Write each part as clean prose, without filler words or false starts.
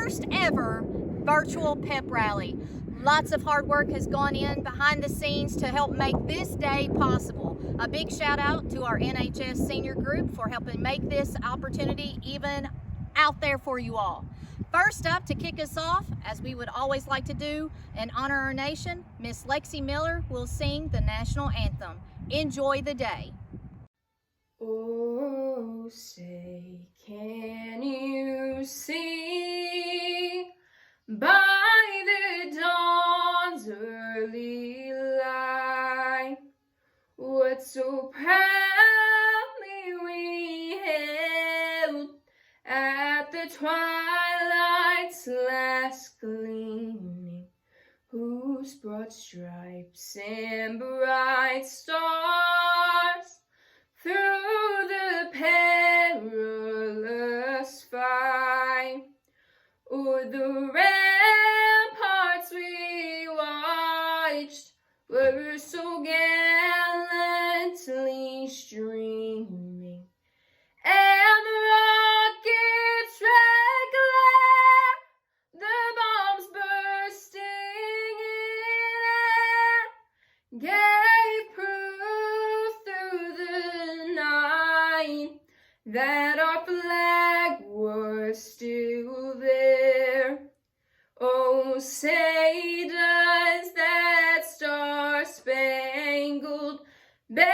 first ever virtual pep rally. Lots of hard work has gone in behind the scenes to help make this day possible. A big shout out to our NHS senior group for helping make this opportunity even out there for you all. First up, to kick us off, as we would always like to do and honor our nation, Miss Lexi Miller will sing the national anthem. Enjoy the day. Oh, say, can you see by the dawn's early light what so proudly we hailed at the twilight's last gleaming, whose broad stripes and bright stars through the perilous fight o'er the ramparts we watched were so gallantly streaming, and the rockets' red glare, the bombs bursting in air, gave proof through the night that our flag was still there. Oh, say does that star-spangled banner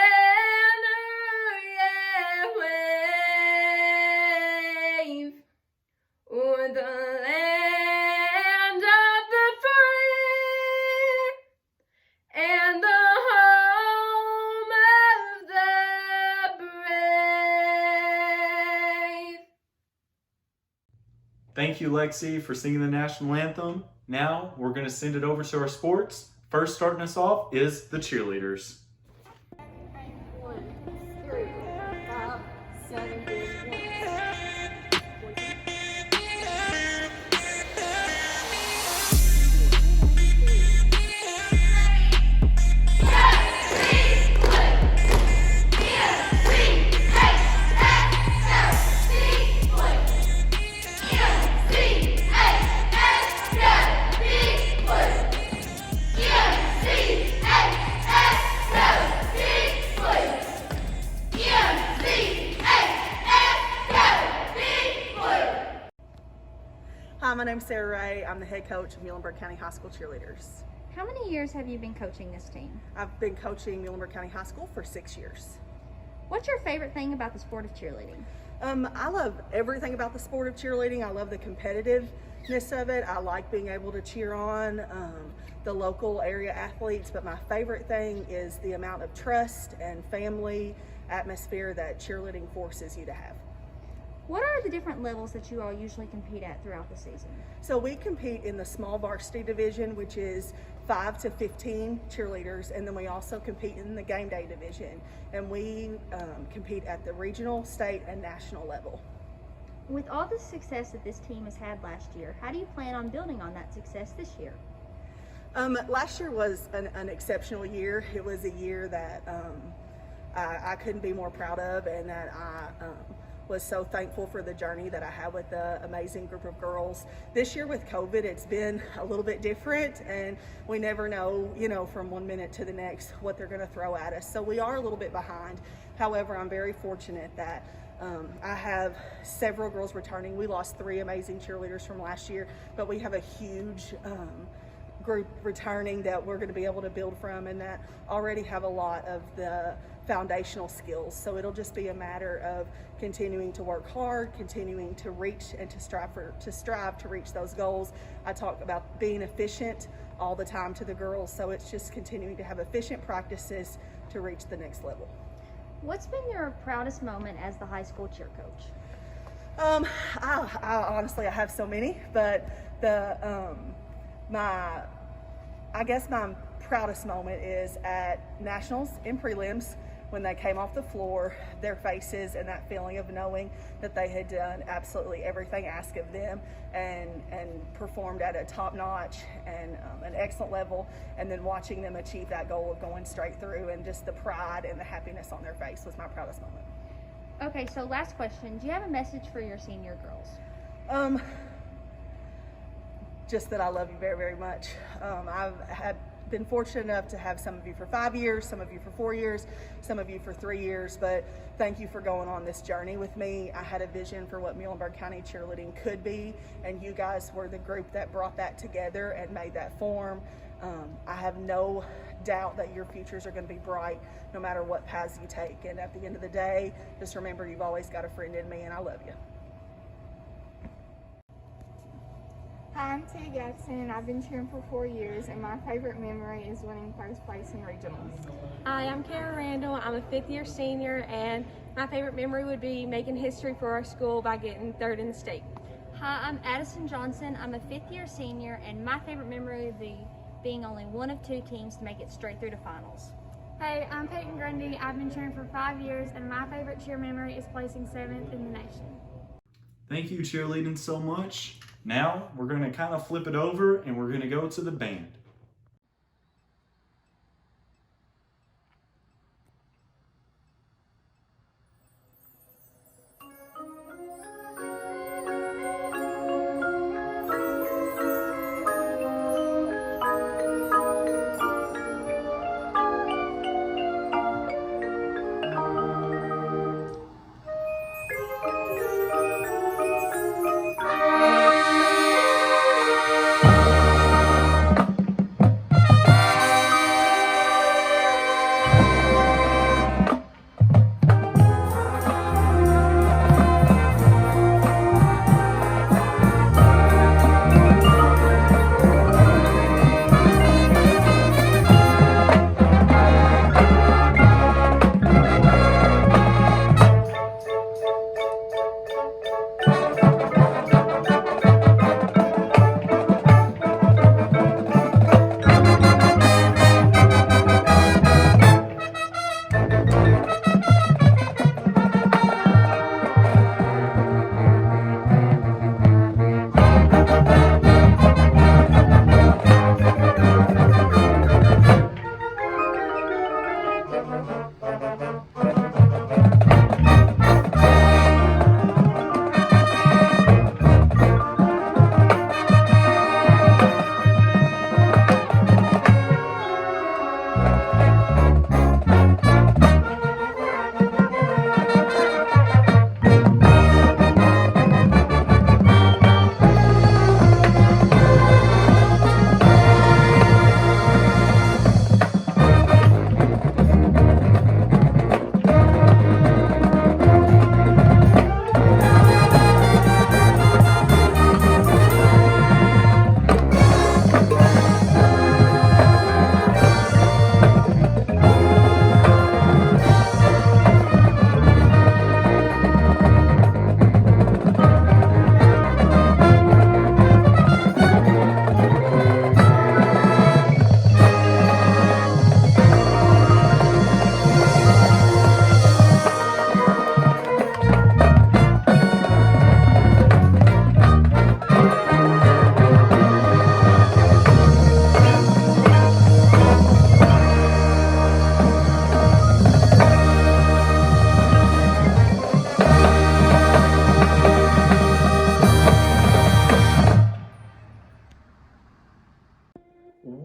yet wave o'er the land of the free and the home of the brave? Thank you, Lexi, for singing the national anthem. Now we're going to send it over to our sports. First, starting us off is the cheerleaders. 1, 3, 5, 7, 8, Hi, my name's Sarah Ray. I'm the head coach of Muhlenberg County High School cheerleaders. How many years have you been coaching this team? I've been coaching Muhlenberg County High School for 6 years. What's your favorite thing about the sport of cheerleading? I love everything about the sport of cheerleading. I love the competitiveness of it. I like being able to cheer on the local area athletes, but my favorite thing is the amount of trust and family atmosphere that cheerleading forces you to have. What are the different levels that you all usually compete at throughout the season? So we compete in the small varsity division, which is 5 to 15 cheerleaders, and then we also compete in the game day division, and we compete at the regional, state, and national level. With all the success that this team has had last year, how do you plan on building on that success this year? Last year was an exceptional year. It was a year that I couldn't be more proud of, and that I was so thankful for the journey that I had with the amazing group of girls. This year with COVID, it's been a little bit different, and we never know, from one minute to the next what they're going to throw at us. So we are a little bit behind. However, I'm very fortunate that I have several girls returning. We lost 3 amazing cheerleaders from last year, but we have a huge group returning that we're going to be able to build from, and that already have a lot of the foundational skills. So it'll just be a matter of continuing to work hard, continuing to reach and to strive to reach those goals. I talk about being efficient all the time to the girls, so it's just continuing to have efficient practices to reach the next level. What's been your proudest moment as the high school cheer coach? I honestly have so many, but I guess my proudest moment is at nationals in prelims, when they came off the floor, their faces and that feeling of knowing that they had done absolutely everything asked of them and performed at a top notch and an excellent level, and then watching them achieve that goal of going straight through, and just the pride and the happiness on their face was my proudest moment. Okay, so last question. Do you have a message for your senior girls? just that I love you very, very much. I've been fortunate enough to have some of you for 5 years, some of you for 4 years, some of you for 3 years, but thank you for going on this journey with me. I had a vision for what Muhlenberg County cheerleading could be, and you guys were the group that brought that together and made that form. I have no doubt that your futures are going to be bright no matter what paths you take, and at the end of the day, just remember you've always got a friend in me, and I love you. Hi, I'm Tia Jackson, and I've been cheering for 4 years, and my favorite memory is winning first place in regionals. Hi, I'm Kara Randall. I'm a 5th-year senior, and my favorite memory would be making history for our school by getting 3rd in the state. Hi, I'm Addison Johnson. I'm a 5th-year senior, and my favorite memory would be being only one of 2 teams to make it straight through to finals. Hey, I'm Peyton Grundy. I've been cheering for 5 years, and my favorite cheer memory is placing 7th in the nation. Thank you, cheerleading, so much. Now we're going to kind of flip it over and we're going to go to the band.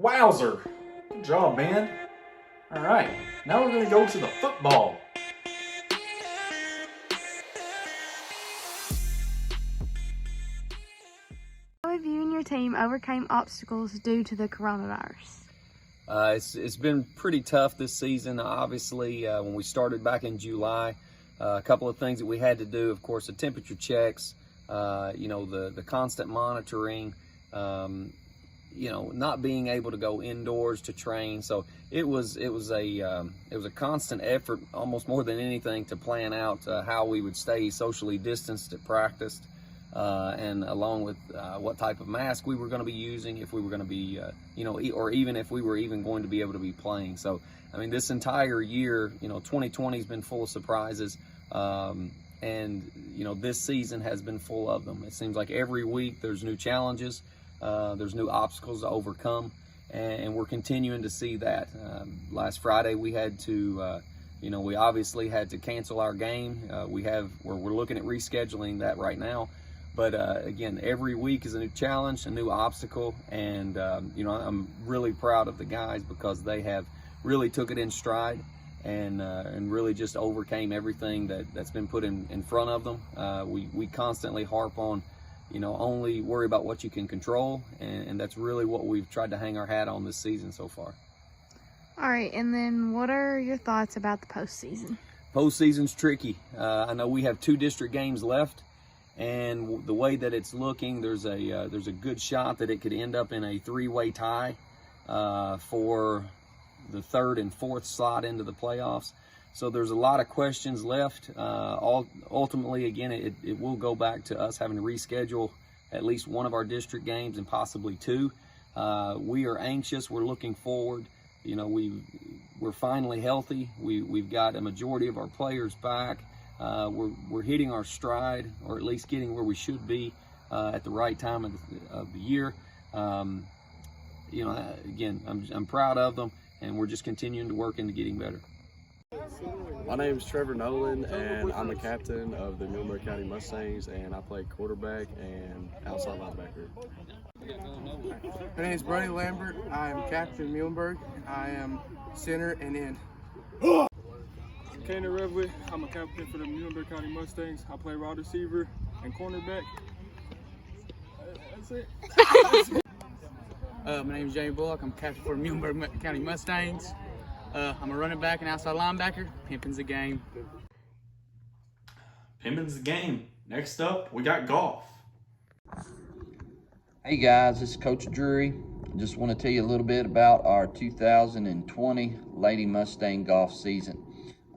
Wowzer! Good job, band. All right, now we're going to go to the football. How have you and your team overcame obstacles due to the coronavirus? It's been pretty tough this season. Obviously, when we started back in July, a couple of things that we had to do, of course, the temperature checks, the constant monitoring, not being able to go indoors to train. So it was a constant effort, almost more than anything, to plan out how we would stay socially distanced at practice, and along with what type of mask we were going to be using, if we were going to be, or even if we were even going to be able to be playing. So, I mean, this entire year, 2020 has been full of surprises, and this season has been full of them. It seems like every week there's new challenges. There's new obstacles to overcome, and we're continuing to see that. Last Friday we had to, we obviously had to cancel our game. We're looking at rescheduling that right now, But again, every week is a new challenge, a new obstacle, and you know, I'm really proud of the guys because they have really took it in stride and really just overcame everything that's been put in front of them. We constantly harp on, you know, only worry about what you can control, and that's really what we've tried to hang our hat on this season so far. All right, and then what are your thoughts about the postseason? Postseason's tricky. I know we have 2 district games left, and the way that it's looking, there's a good shot that it could end up in a 3-way tie for the 3rd and 4th slot into the playoffs. So there's a lot of questions left. Ultimately, again, it will go back to us having to reschedule at least one of our district games and possibly 2. We are anxious. We're looking forward. You know, we're finally healthy. We've got a majority of our players back. We're hitting our stride, or at least getting where we should be at the right time of the year. You know, again, I'm proud of them, and we're just continuing to work into getting better. My name is Trevor Nolan, and I'm the captain of the Muhlenberg County Mustangs, and I play quarterback and outside linebacker. My name is Brody Lambert. I am captain of Muhlenberg. I am center and end. Kane Revley. I'm a captain for the Muhlenberg County Mustangs. I play wide receiver and cornerback. That's it. My name is Jamie Bullock. I'm captain for the Muhlenberg County Mustangs. I'm a running back and outside linebacker. Pimpin's the game. Pimpin's the game. Next up, we got golf. Hey guys, this is Coach Drury. I just want to tell you a little bit about our 2020 Lady Mustang golf season.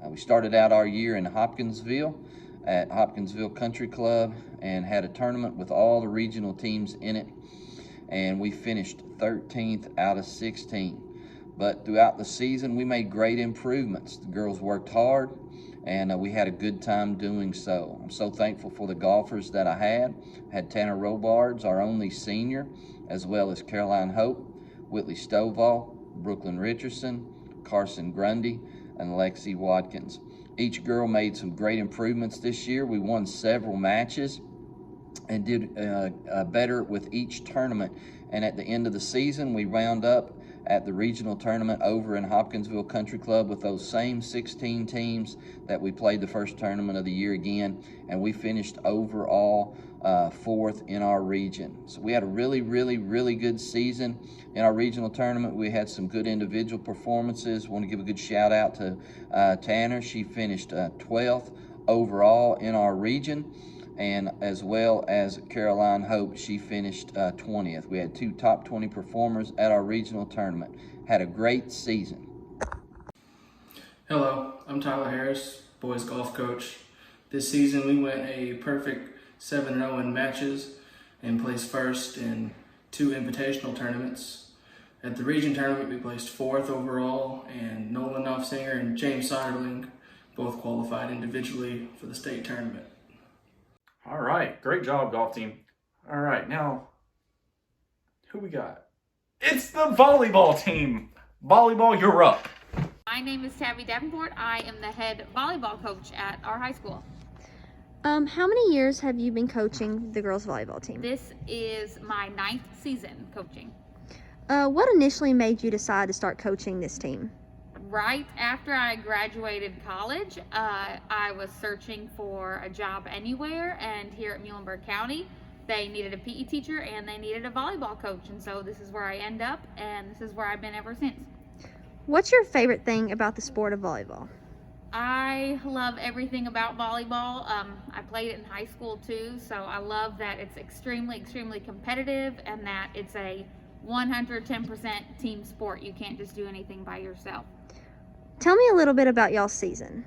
We started out our year in Hopkinsville at Hopkinsville Country Club and had a tournament with all the regional teams in it, and we finished 13th out of 16. But throughout the season, we made great improvements. The girls worked hard, and we had a good time doing so. I'm so thankful for the golfers that I had. I had Tanner Robards, our only senior, as well as Caroline Hope, Whitley Stovall, Brooklyn Richardson, Carson Grundy, and Lexi Watkins. Each girl made some great improvements this year. We won several matches and did better with each tournament. And at the end of the season, we wound up at the regional tournament over in Hopkinsville Country Club with those same 16 teams that we played the first tournament of the year again, and we finished overall 4th in our region. So we had a really good season in our regional tournament. We had some good individual performances. Want to give a good shout out to Tanner. She finished 12th overall in our region, and as well as Caroline Hope, she finished 20th. We had 2 top 20 performers at our regional tournament. Had a great season. Hello, I'm Tyler Harris, boys golf coach. This season we went a perfect 7-0 in matches and placed first in 2 invitational tournaments. At the region tournament we placed 4th overall, and Nolan Knopfsinger and James Soderling both qualified individually for the state tournament. All right, great job, golf team. All right, now, who we got? It's the volleyball team. Volleyball, you're up. My name is Tabby Davenport. I am the head volleyball coach at our high school. How many years have you been coaching the girls volleyball team? This is my 9th season coaching. What initially made you decide to start coaching this team? Right after I graduated college, I was searching for a job anywhere, and here at Muhlenberg County, they needed a PE teacher and they needed a volleyball coach, and so this is where I end up, and this is where I've been ever since. What's your favorite thing about the sport of volleyball? I love everything about volleyball. I played it in high school too, so I love that it's extremely competitive and that it's a 110% team sport. You can't just do anything by yourself. Tell me a little bit about y'all's season.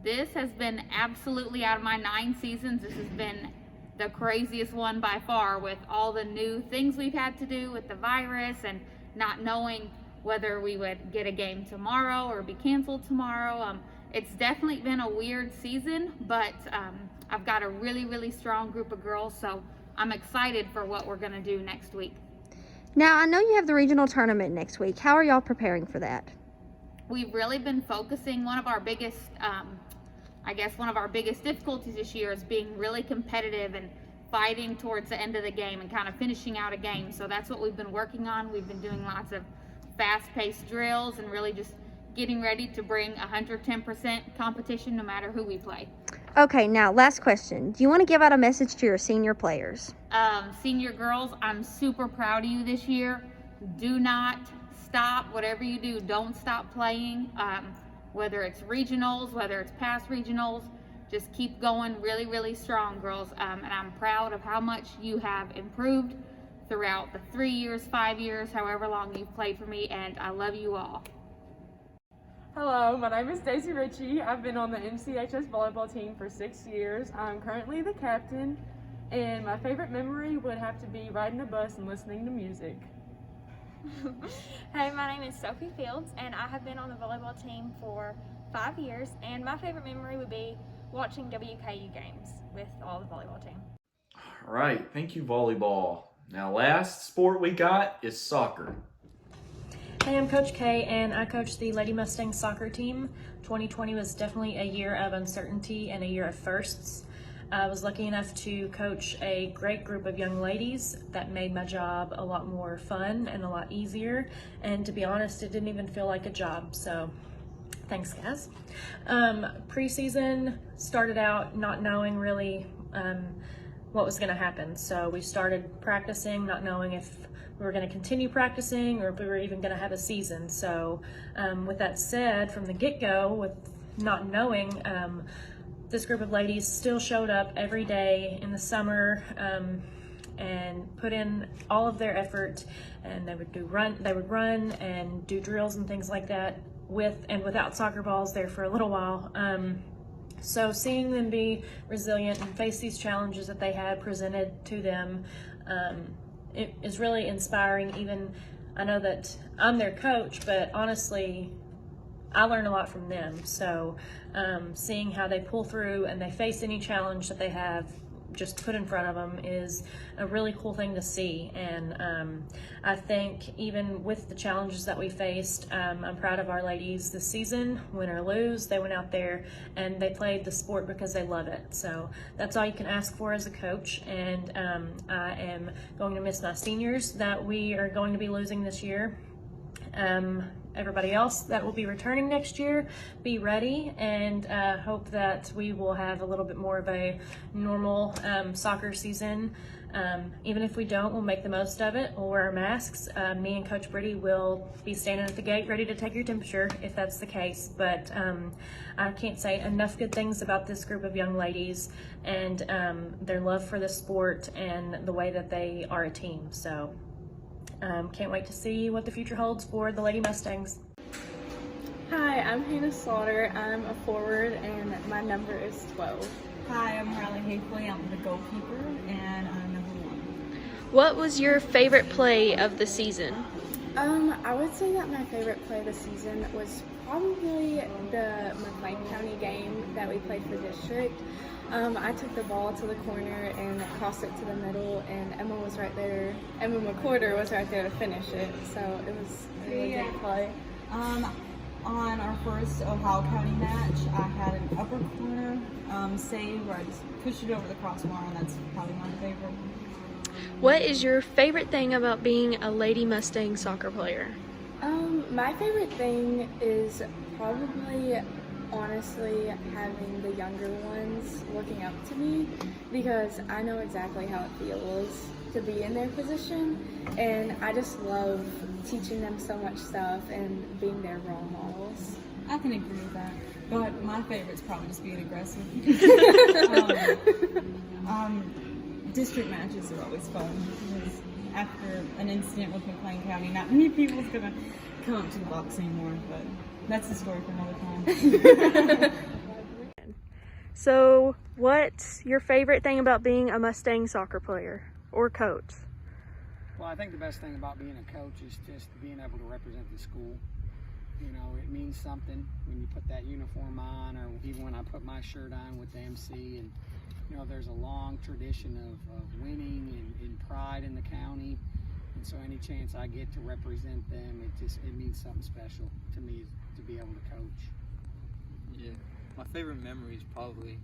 This has been absolutely, out of my 9 seasons, this has been the craziest one by far, with all the new things we've had to do with the virus and not knowing whether we would get a game tomorrow or be canceled tomorrow. It's definitely been a weird season, but I've got a really strong group of girls, so I'm excited for what we're going to do next week. Now, I know you have the regional tournament next week. How are y'all preparing for that? We've really been focusing. One of our biggest, one of our biggest difficulties this year is being really competitive and fighting towards the end of the game and kind of finishing out a game. So that's what we've been working on. We've been doing lots of fast-paced drills and really just getting ready to bring 110% competition no matter who we play. Okay, now last question. Do you want to give out a message to your senior players? Senior girls, I'm super proud of you this year. Do not stop. Whatever you do, don't stop playing. Whether it's regionals, whether it's past regionals, just keep going really, really strong, girls. And I'm proud of how much you have improved throughout the 3 years, 5 years, however long you've played for me, and I love you all. Hello, my name is Daisy Ritchie. I've been on the MCHS volleyball team for 6 years. I'm currently the captain, and my favorite memory would have to be riding a bus and listening to music. Hey, my name is Sophie Fields, and I have been on the volleyball team for 5 years, and my favorite memory would be watching WKU games with all the volleyball team. All right, thank you, volleyball. Now, last sport we got is soccer. Hey, I'm Coach Kay, and I coach the Lady Mustangs soccer team. 2020 was definitely a year of uncertainty and a year of firsts. I was lucky enough to coach a great group of young ladies that made my job a lot more fun and a lot easier. And to be honest, it didn't even feel like a job, so thanks, guys. Preseason started out not knowing really what was going to happen. So we started practicing, not knowing if we were going to continue practicing or if we were even going to have a season. So with that said, from the get-go, with not knowing, this group of ladies still showed up every day in the summer and put in all of their effort, and they would run and do drills and things like that with and without soccer balls there for a little while. So seeing them be resilient and face these challenges that they had presented to them, it is really inspiring. Even I know that I'm their coach, but honestly, I learn a lot from them. So seeing how they pull through and they face any challenge that they have just put in front of them is a really cool thing to see. And I think even with the challenges that we faced, I'm proud of our ladies this season. Win or lose, they went out there and they played the sport because they love it. So that's all you can ask for as a coach. And I am going to miss my seniors that we are going to be losing this year. Everybody else that will be returning next year, be ready, and hope that we will have a little bit more of a normal soccer season. Even if we don't, we'll make the most of it. We'll wear our masks. Me and Coach Brady will be standing at the gate ready to take your temperature if that's the case. But I can't say enough good things about this group of young ladies and their love for the sport and the way that they are a team. So can't wait to see what the future holds for the Lady Mustangs. Hi, I'm Hannah Slaughter. I'm a forward and my number is 12. Hi, I'm Riley Hafley. I'm the goalkeeper and I'm number 1. What was your favorite play of the season? I would say that my favorite play of the season was probably the McLean County game that we played for district. I took the ball to the corner and crossed it to the middle, and Emma was right there. Emma McCorder was right there to finish it, so it was a really good play. On our first Ohio County match, I had an upper corner save where I just pushed it over the crossbar, and that's probably my favorite. What is your favorite thing about being a Lady Mustang soccer player? My favorite thing is probably honestly having the younger ones looking up to me, because I know exactly how it feels to be in their position, and I just love teaching them so much stuff and being their role models. I can agree with that, but my favorite's probably just being aggressive. District matches are always fun because after an incident with McLean County, not many people's gonna come up to the box anymore, but that's a story for another time. So, what's your favorite thing about being a Mustang soccer player or coach? Well, I think the best thing about being a coach is just being able to represent the school. You know, it means something when you put that uniform on, or even when I put my shirt on with the MC. And, you know, there's a long tradition of winning and pride in the county. And so any chance I get to represent them, it means something special to me to be able to coach. Yeah, my favorite memory is probably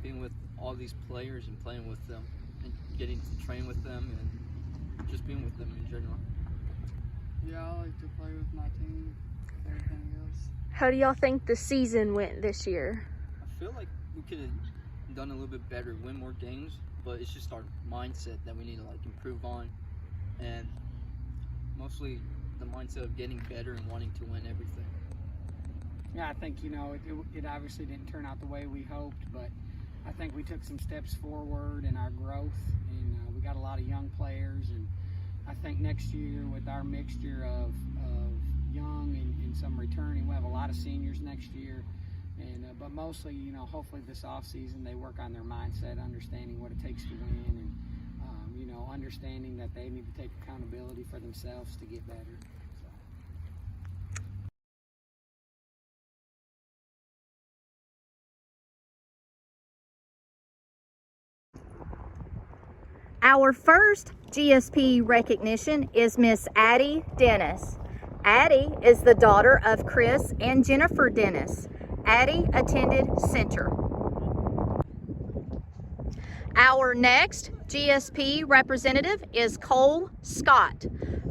being with all these players and playing with them and getting to train with them and just being with them in general. Yeah, I like to play with my team, everything else. How do y'all think the season went this year? I feel like we could have done a little bit better, win more games, but it's just our mindset that we need to like improve on, and mostly the mindset of getting better and wanting to win everything. Yeah, I think, you know, it obviously didn't turn out the way we hoped, but I think we took some steps forward in our growth, and we got a lot of young players, and I think next year with our mixture of young and some returning, we'll have a lot of seniors next year, and but mostly, you know, hopefully this off season they work on their mindset, understanding what it takes to win, and you know, understanding that they need to take accountability for themselves to get better. Our first GSP recognition is Miss Addie Dennis. Addie is the daughter of Chris and Jennifer Dennis. Addie attended Center. Our next GSP representative is Cole Scott.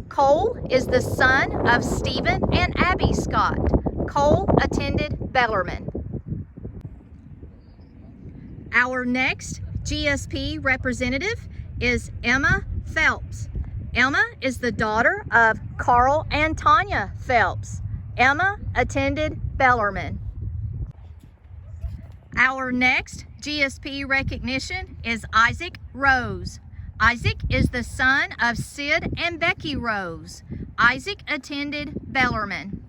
Cole is the son of Stephen and Abby Scott. Cole attended Bellarmine. Our next GSP representative is Emma Phelps. Emma is the daughter of Carl and Tanya Phelps. Emma attended Bellarmine. Our next GSP recognition is Isaac Rose. Isaac is the son of Sid and Becky Rose. Isaac attended Bellarmine.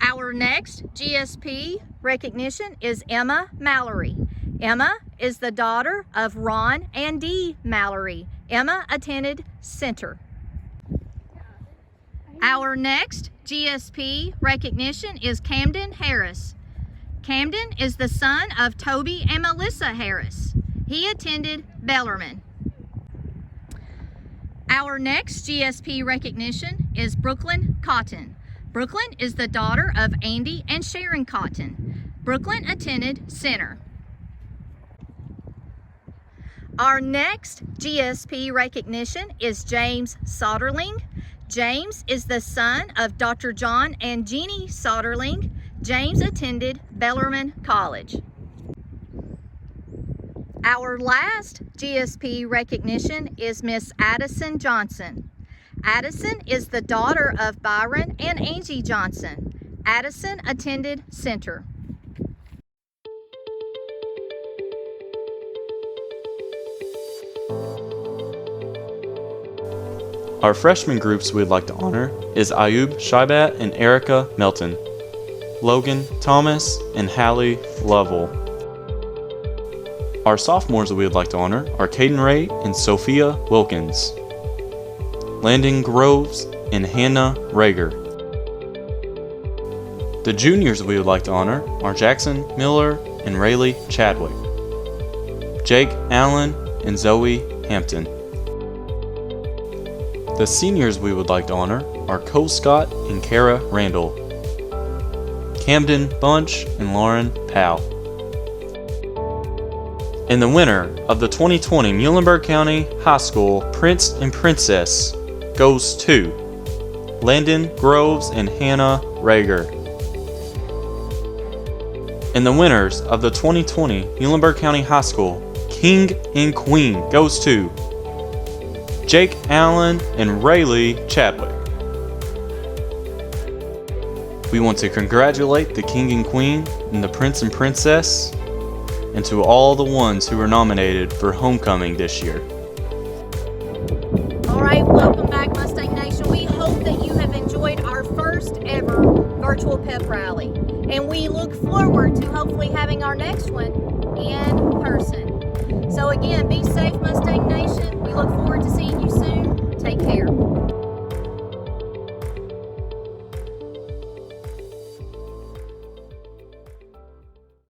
Our next GSP recognition is Emma Mallory. Emma is the daughter of Ron and Dee Mallory. Emma attended Center. Our next GSP recognition is Camden Harris. Camden is the son of Toby and Melissa Harris. He attended Bellarmine. Our next GSP recognition is Brooklyn Cotton. Brooklyn is the daughter of Andy and Sharon Cotton. Brooklyn attended Center. Our next GSP recognition is James Soderling. James is the son of Dr. John and Jeannie Soderling. James attended Bellarmine College. Our last GSP recognition is Miss Addison Johnson. Addison is the daughter of Byron and Angie Johnson. Addison attended Center. Our freshman groups we'd like to honor is Ayub Shaibat and Erica Melton, Logan Thomas and Hallie Lovell. Our sophomores that we would like to honor are Caden Ray and Sophia Wilkins, Landon Groves and Hannah Rager. The juniors we would like to honor are Jackson Miller and Rayleigh Chadwick, Jake Allen and Zoe Hampton. The seniors we would like to honor are Cole Scott and Kara Randall, Camden Bunch and Lauren Powell. And the winner of the 2020 Muhlenberg County High School Prince and Princess goes to Landon Groves and Hannah Rager. And the winners of the 2020 Muhlenberg County High School King and Queen goes to Jake Allen and Rayleigh Chadwick. We want to congratulate the King and Queen and the Prince and Princess, and to all the ones who were nominated for homecoming this year. All right, welcome back, Mustang Nation. We hope that you have enjoyed our first ever virtual pep rally, and we look forward to hopefully having our next one in person. So again, be safe,